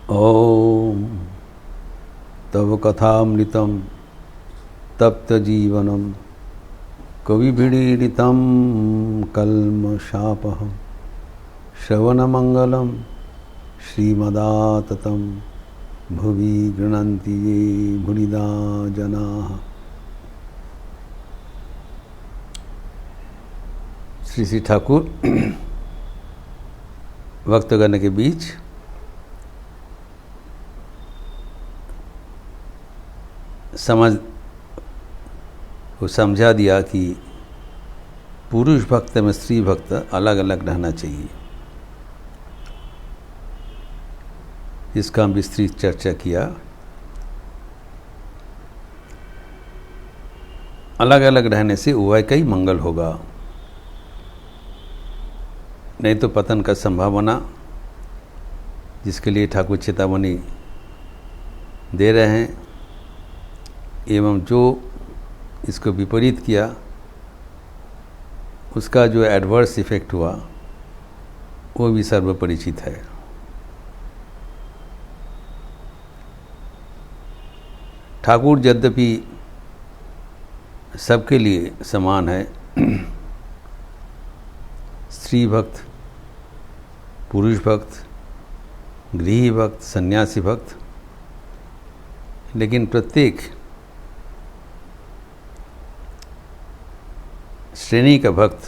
ॐ तव कथामृतं तप्तजीवनं कविभिरीडितं कल्मषापहं श्रवणमङ्गलं श्रीमदाततं भुवि गृह्णन्ति ये भुरिदा जनाः। श्री श्री ठाकुर भक्तगण के बीच समझा दिया कि पुरुष भक्त में स्त्री भक्त अलग अलग रहना चाहिए। इसका हम विस्तृत चर्चा किया। अलग अलग रहने से उभय का ही मंगल होगा, नहीं तो पतन का संभावना, जिसके लिए ठाकुर चेतावनी दे रहे हैं। एवं जो इसको विपरीत किया उसका जो एडवर्स इफेक्ट हुआ वो भी सर्वपरिचित है। ठाकुर यद्यपि सबके लिए समान है, स्त्री भक्त, पुरुष भक्त, गृही भक्त, सन्यासी भक्त, लेकिन प्रत्येक श्रेणी का भक्त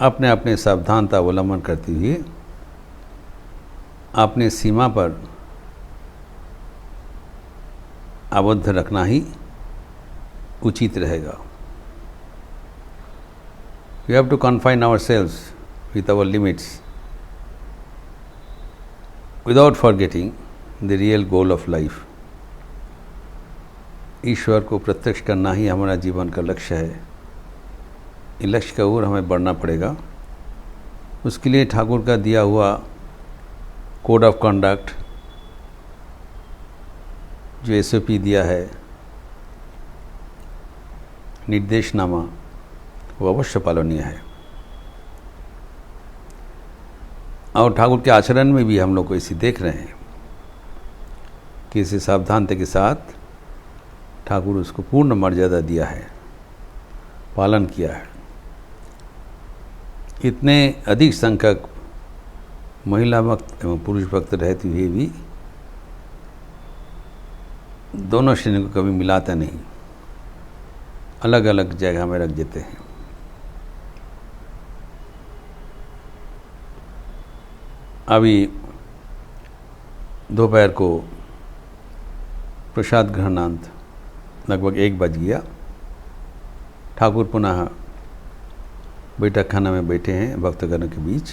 अपने अपने सावधानता अवलंबन करते हुए अपने सीमा पर आबद्ध रखना ही उचित रहेगा। We have to confine ourselves with our limits without forgetting the real goal of life. ईश्वर को प्रत्यक्ष करना ही हमारा जीवन का लक्ष्य है। इस लक्ष्य का ओर हमें बढ़ना पड़ेगा। उसके लिए ठाकुर का दिया हुआ कोड ऑफ कंडक्ट, जो SOP दिया है, निर्देशनामा, वो अवश्य पालनीय है। और ठाकुर के आचरण में भी हम लोग को इसी देख रहे हैं कि इसे सावधानता के साथ ठाकुर उसको पूर्ण मर्यादा दिया है, पालन किया है। इतने अधिक संख्यक महिला भक्त एवं पुरुष भक्त रहते हुए भी दोनों श्रेणी को कभी मिलाता नहीं, अलग अलग जगह में रख देते हैं। अभी दोपहर को प्रसाद ग्रहणांत लगभग 1 बज गया। ठाकुर पुनः बैठक खाना में बैठे हैं भक्तगणों के बीच।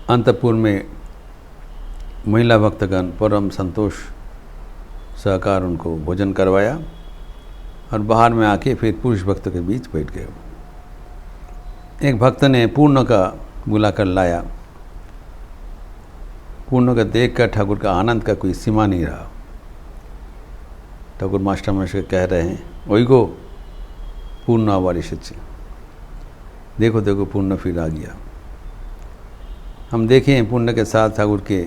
अंतपुर में महिला भक्तगण परम संतोष सहकार उनको भोजन करवाया और बाहर में आके फिर पुरुष भक्तों के बीच बैठ गए। एक भक्त ने पूर्ण का बुलाकर लाया। पूर्ण का देख कर ठाकुर का आनंद का कोई सीमा नहीं रहा। ठाकुर मास्टर कह रहे हैं, वही को पूर्ण आवारिश, देखो देखो पूर्ण फिर आ गया। हम देखें पूर्ण के साथ ठाकुर के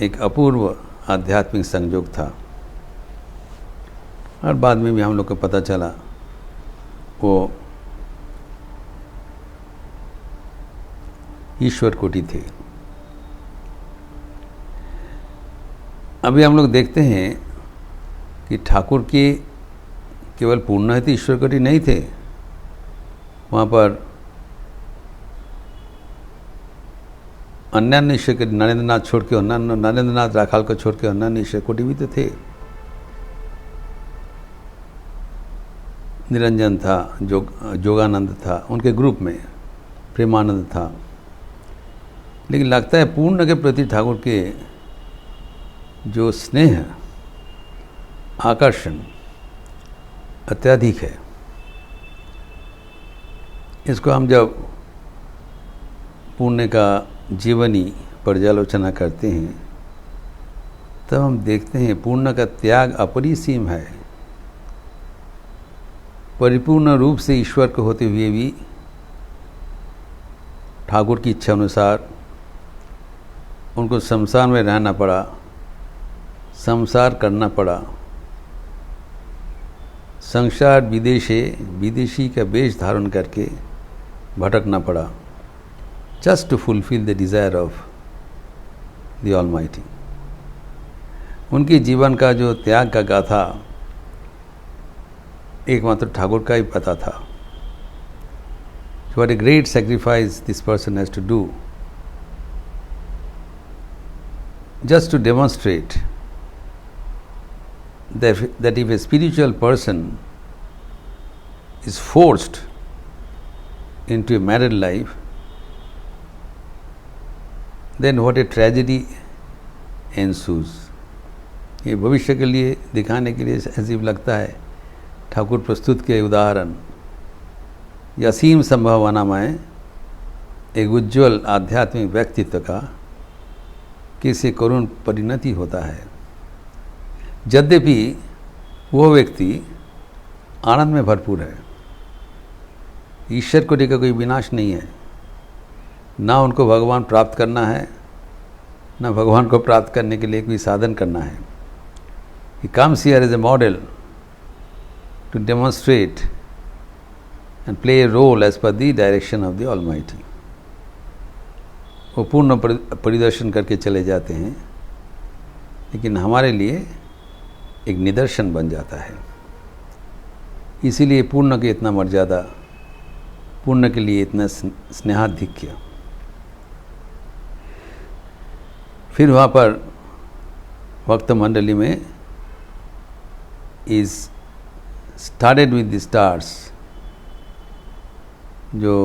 एक अपूर्व आध्यात्मिक संयोग था। और बाद में भी हम लोग को पता चला वो ईश्वर कोटि थे। अभी हम लोग देखते हैं कि ठाकुर के केवल पूर्ण है तो ईश्वर कोटि नहीं थे। वहाँ पर अन्य ईश्वर के नरेंद्रनाथ छोड़ के नरेंद्रनाथ राखाल को छोड़ के अन्य ईश्वर कोटि भी तो थे। निरंजन था, जोगानंद था, उनके ग्रुप में प्रेमानंद था। लेकिन लगता है पूर्ण के प्रति ठाकुर के जो स्नेह, आकर्षण अत्यधिक है। इसको हम जब पूर्ण का जीवनी पर्यालोचना करते हैं तब हम देखते हैं पूर्ण का त्याग अपरिसीम है। परिपूर्ण रूप से ईश्वर को होते हुए भी ठाकुर की इच्छा अनुसार उनको संसार में रहना पड़ा, संसार करना पड़ा, संसार विदेशी का वेश धारण करके भटकना पड़ा, just to fulfil the desire of the almighty. उनके जीवन का जो त्याग का गाथा एकमात्र ठाकुर का ही पता था। What a great sacrifice this person has to do just to demonstrate that if a spiritual person is forced into a married life, then what a tragedy ensues। ये भविष्य के लिए दिखाने के लिए अजीब लगता है ठाकुर प्रस्तुत के उदाहरण। यह असीम संभावनामय एक उज्ज्वल आध्यात्मिक व्यक्तित्व का किसी करुण परिणति होता है। यद्यपि वो व्यक्ति आनंद में भरपूर है, ईश्वर को लेकर कोई विनाश नहीं है, ना उनको भगवान प्राप्त करना है, ना भगवान को प्राप्त करने के लिए कोई साधन करना है। He comes here as a model to demonstrate and play a role as per the direction of the Almighty। वो पूर्ण परिदर्शन करके चले जाते हैं, लेकिन हमारे लिए एक निदर्शन बन जाता है। इसीलिए पूर्ण के इतना मर्यादा, पूर्ण के लिए इतना स्नेहाधिक्य। फिर वहाँ पर भक्त मंडली में is started with the stars, जो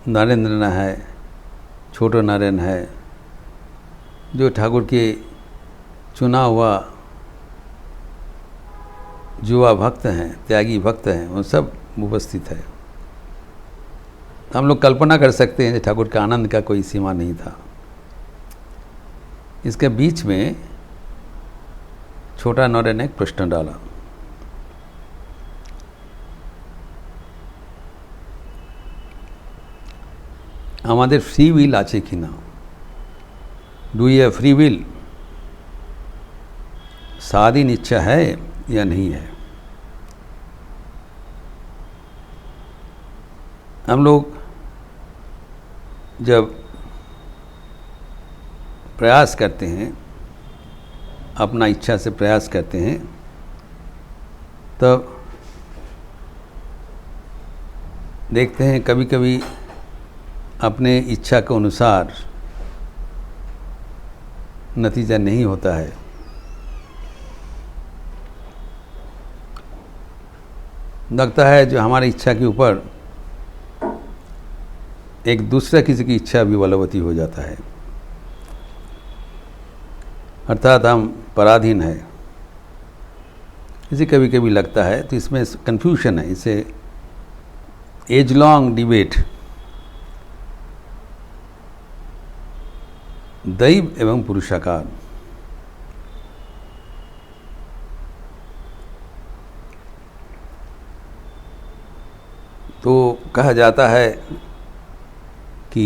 नरेंद्र है, छोटो नारायण है, जो ठाकुर के चुना हुआ जुआ भक्त हैं, त्यागी भक्त हैं, वो सब उपस्थित है। हम लोग कल्पना कर सकते हैं कि ठाकुर के आनंद का कोई सीमा नहीं था। इसके बीच में छोटा नारायण ने एक प्रश्न डाला। আমাদের ফ্রি উইল আছে কি না? Do you have free will? स्वाधीन इच्छा है या नहीं है? हम लोग जब प्रयास करते हैं, अपना इच्छा से प्रयास करते हैं, तब देखते हैं कभी कभी अपने इच्छा के अनुसार नतीजा नहीं होता है। लगता है जो हमारी इच्छा के ऊपर एक दूसरा किसी की इच्छा भी बलवती हो जाता है, अर्थात हम पराधीन है। इसे कभी कभी लगता है, तो इसमें कन्फ्यूजन है। इसे एज लॉन्ग डिबेट दैव एवं पुरुषाकार। तो कहा जाता है कि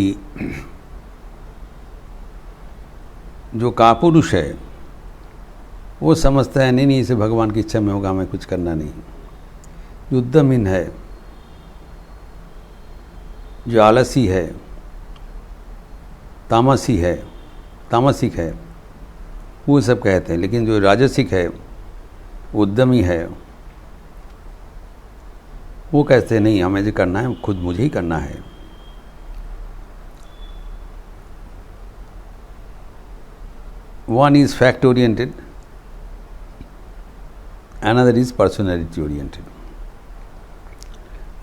जो कापुरुष है वो समझता है नहीं इसे भगवान की इच्छा में होगा, हमें कुछ करना नहीं। जो उद्यमहीन है, जो आलसी है, तामसिक है, वो सब कहते हैं। लेकिन जो राजसिक है, उद्यमी है, वो कहते हैं नहीं हमें जो करना है खुद मुझे ही करना है। One is fact oriented, another is personality oriented।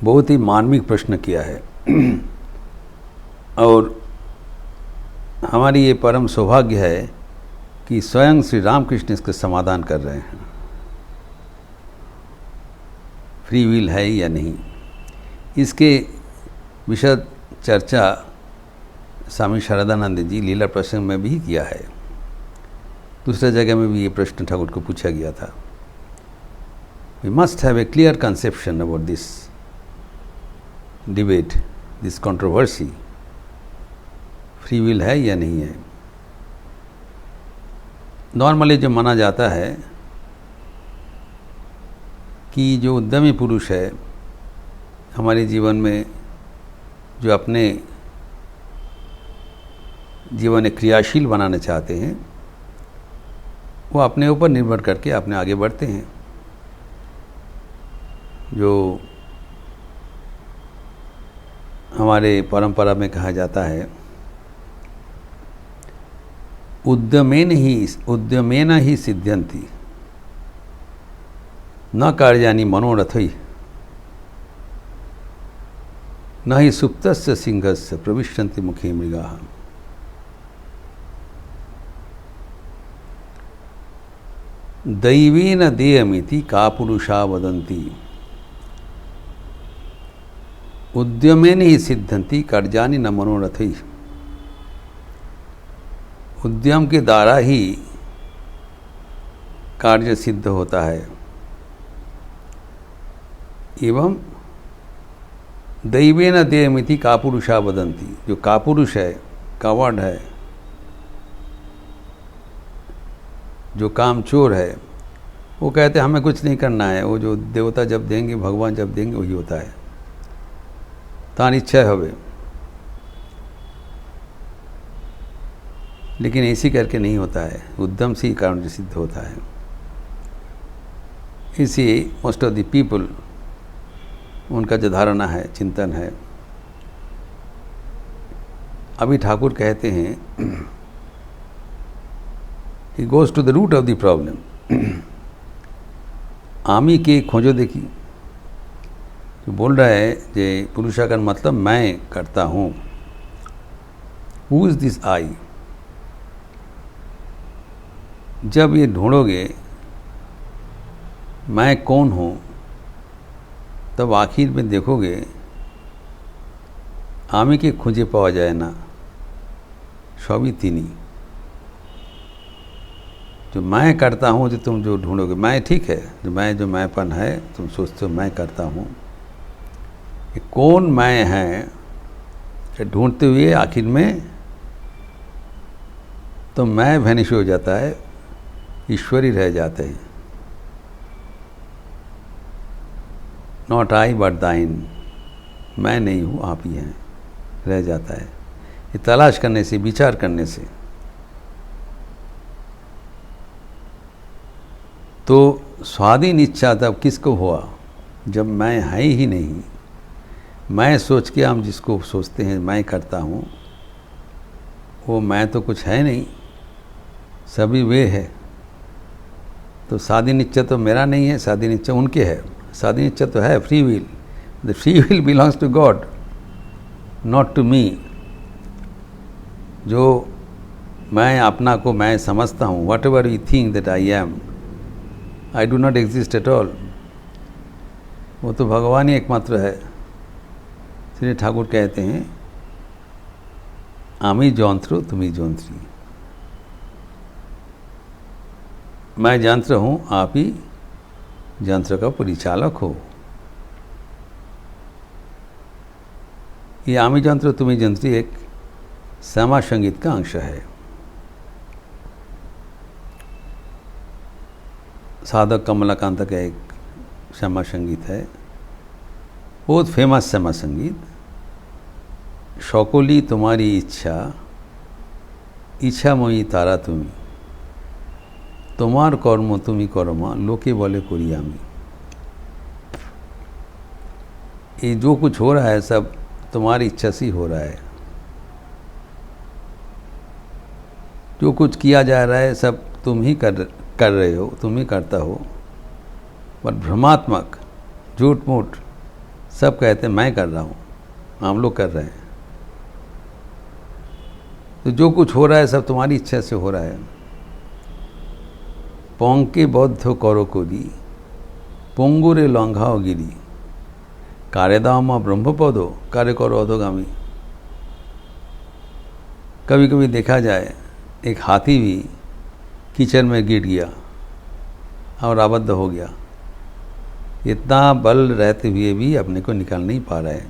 बहुत ही मार्मिक प्रश्न किया है और हमारी ये परम सौभाग्य है कि स्वयं श्री रामकृष्ण इसका समाधान कर रहे हैं। फ्री विल है या नहीं, इसके विशद चर्चा स्वामी शारदानंद जी लीला प्रसंग में भी किया है। दूसरे जगह में भी ये प्रश्न ठाकुर को पूछा गया था। We must have a clear conception about this debate, this controversy free will है या नहीं है। नॉर्मली जो माना जाता है कि जो उद्यमी पुरुष है हमारे जीवन में, जो अपने जीवन में क्रियाशील बनाना चाहते हैं, वो अपने ऊपर निर्भर करके अपने आगे बढ़ते हैं। जो हमारे परंपरा में कहा जाता है, उद्यमेन ही सिद्ध्यन्ति न कार्याणि मनोरथै न हि सुप्तस्य सिंहस्य प्रविशन्ति मुखे मृगाः। दैवेन देयमिति कापुरुषा वदन्ति उद्यमेन ही सिद्ध्यन्ति कार्याणि न मनोरथै। उद्यम के द्वारा ही कार्य सिद्ध होता है। एवं दैवेन देयमिति कापुरुषा वदन्ति, जो कापुरुष है, कावर्ड है, जो कामचोर है, वो कहते हैं हमें कुछ नहीं करना है, वो जो देवता जब देंगे, भगवान जब देंगे वही होता है, तान इच्छा हवे। लेकिन ऐसी करके नहीं होता है, उद्यम से ही कारण सिद्ध होता है। इसी मोस्ट ऑफ द पीपल, उनका जो धारणा है, चिंतन है। अभी ठाकुर कहते हैं, he goes to the root of the problem। आमी के खोजो देखी, जो बोल रहा है जे पुरुषाकार मतलब मैं करता हूँ। Who is this I? जब ये ढूंढोगे मैं कौन हूँ, तब आखिर में देखोगे आमी के खोजे पावा जाए ना, सभी तीनी। जो मैं करता हूँ, जो तुम जो ढूंढोगे, मैं ठीक है, जो मैंपन है, तुम सोचते हो मैं करता हूँ, ये कौन मैं है ढूंढते हुए आखिर में तो मैं वैनिश हो जाता है, ईश्वर ही रह जाते हैं। नॉट आई बट दाइन, मैं नहीं हूँ आप ही हैं, रह जाता है। ये तलाश करने से, विचार करने से। तो स्वाधीन इच्छा तब किसको हुआ, जब मैं है ही नहीं। मैं सोच के हम जिसको सोचते हैं मैं करता हूँ, वो मैं तो कुछ है नहीं, सभी वे है। तो स्वाधीन इच्छा तो मेरा नहीं है, स्वाधीन इच्छा उनके है। स्वाधीन इच्छा तो है free will. The free will belongs to God, not to me. जो मैं अपना को मैं समझता हूँ, whatever you think that I am, I do not exist at all. वो तो भगवान ही एकमात्र है। श्री ठाकुर कहते हैं, आमी जंत्र तुम्ही जंत्री। मैं यंत्र हूँ, आप ही यंत्र का परिचालक हो। ये आमी यंत्र तुम्ही जंत्री एक श्यामा संगीत का अंश है। साधक कमलाकांत का एक श्यामा संगीत है, बहुत फेमस श्यामा संगीत। সকলি तुम्हारी इच्छा, इच्छामयी तारा তুমি, তোমার কর্ম তুমি করো মা, লোকে বলে করি আমি। ये जो कुछ हो रहा है सब तुम्हारी इच्छा से हो रहा है। जो कुछ किया जा रहा है सब तुम ही कर रहे हो, तुम ही करता हो। पर भ्रमात्मक, झूठ मूठ सब कहते हैं मैं कर रहा हूँ, हम लोग कर रहे हैं। तो जो कुछ हो रहा है सब तुम्हारी इच्छा से हो रहा है। पंके बद्ध करो कोरी, पंगुरे लंघाओ गिरी, कारे दाओ माँ ब्रह्मपदो, कारे करो अधोगामी। कभी कभी देखा जाए एक हाथी भी कीचड़ में गिर गया और आबद्ध हो गया, इतना बल रहते हुए भी अपने को निकाल नहीं पा रहा है।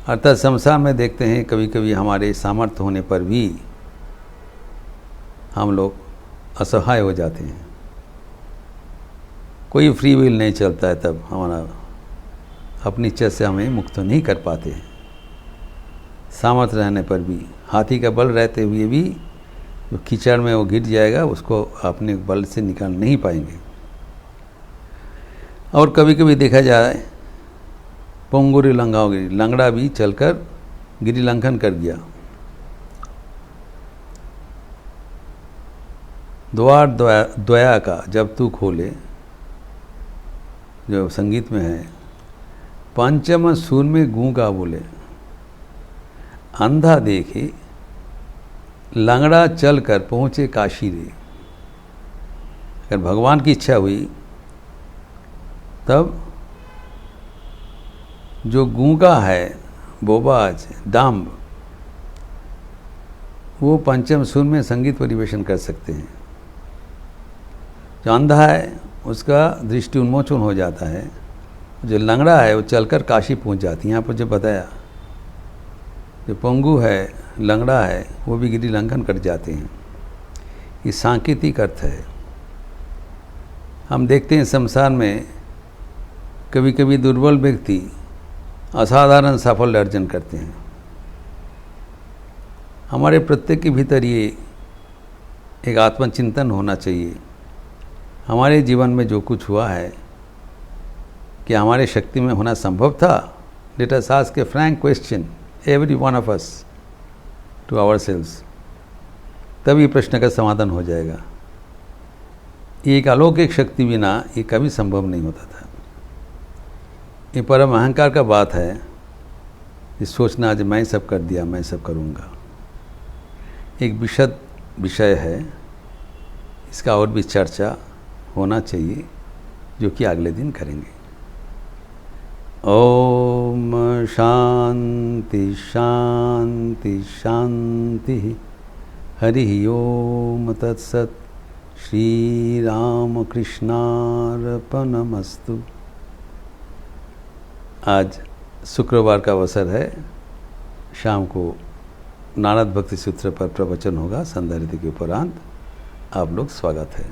अर्थात संसार में देखते हैं कभी कभी हमारे सामर्थ्य होने पर भी हम लोग असहाय हो जाते हैं। कोई फ्री विल नहीं चलता है, तब हमारा अपनी इच्छा से हमें मुक्त नहीं कर पाते हैं। सामर्थ्य रहने पर भी, हाथी का बल रहते हुए भी जो कीचड़ में वो गिर जाएगा, उसको अपने बल से निकाल नहीं पाएंगे। और कभी कभी देखा जाए पोंगुरी लंगाओगी, लंगड़ा भी चलकर गिरी लंघन कर गया। द्वार द्वया का जब तू खोले, जो संगीत में है, पंचम सुर में गूंगा बोले, अंधा देखे लंगड़ा चल कर पहुँचे काशी रे। अगर भगवान की इच्छा हुई तब जो गूंगा है, बोबाज, डांब, वो पंचम सुर में संगीत परिवेशन कर सकते हैं। जो अंधा है उसका दृष्टि उन्मोचन हो जाता है, जो लंगड़ा है वो चलकर काशी पहुंच जाती है। यहाँ पर जो बताया, जो पंगु है, लंगड़ा है, वो भी गिरी लंघन कर जाते हैं। ये सांकेतिक अर्थ है। हम देखते हैं संसार में कभी कभी दुर्बल व्यक्ति असाधारण साफल्य अर्जन करते हैं। हमारे प्रत्येक के भीतर ये एक आत्मचिंतन होना चाहिए। हमारे जीवन में जो कुछ हुआ है, क्या हमारे शक्ति में होना संभव था? Let us ask a frank question, every one of us, to ourselves. तब ये प्रश्न का समाधान हो जाएगा। एक अलौकिक शक्ति बिना ये कभी संभव नहीं होता था। ये परम अहंकार का बात है, ये सोचना आज मैं सब कर दिया, मैं सब करूँगा। एक विशद विषय है, इसका और भी चर्चा होना चाहिए, जो कि अगले दिन करेंगे। ओम शांति शांति शांति। हरि ओम तत्सत। श्री राम कृष्णार्पणमस्तु। आज शुक्रवार का अवसर है, शाम को नारद भक्ति सूत्र पर प्रवचन होगा संध्या रीति के उपरांत। आप लोग स्वागत है।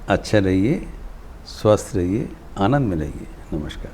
अच्छे रहिए, स्वस्थ रहिए, आनंद में रहिए। नमस्कार।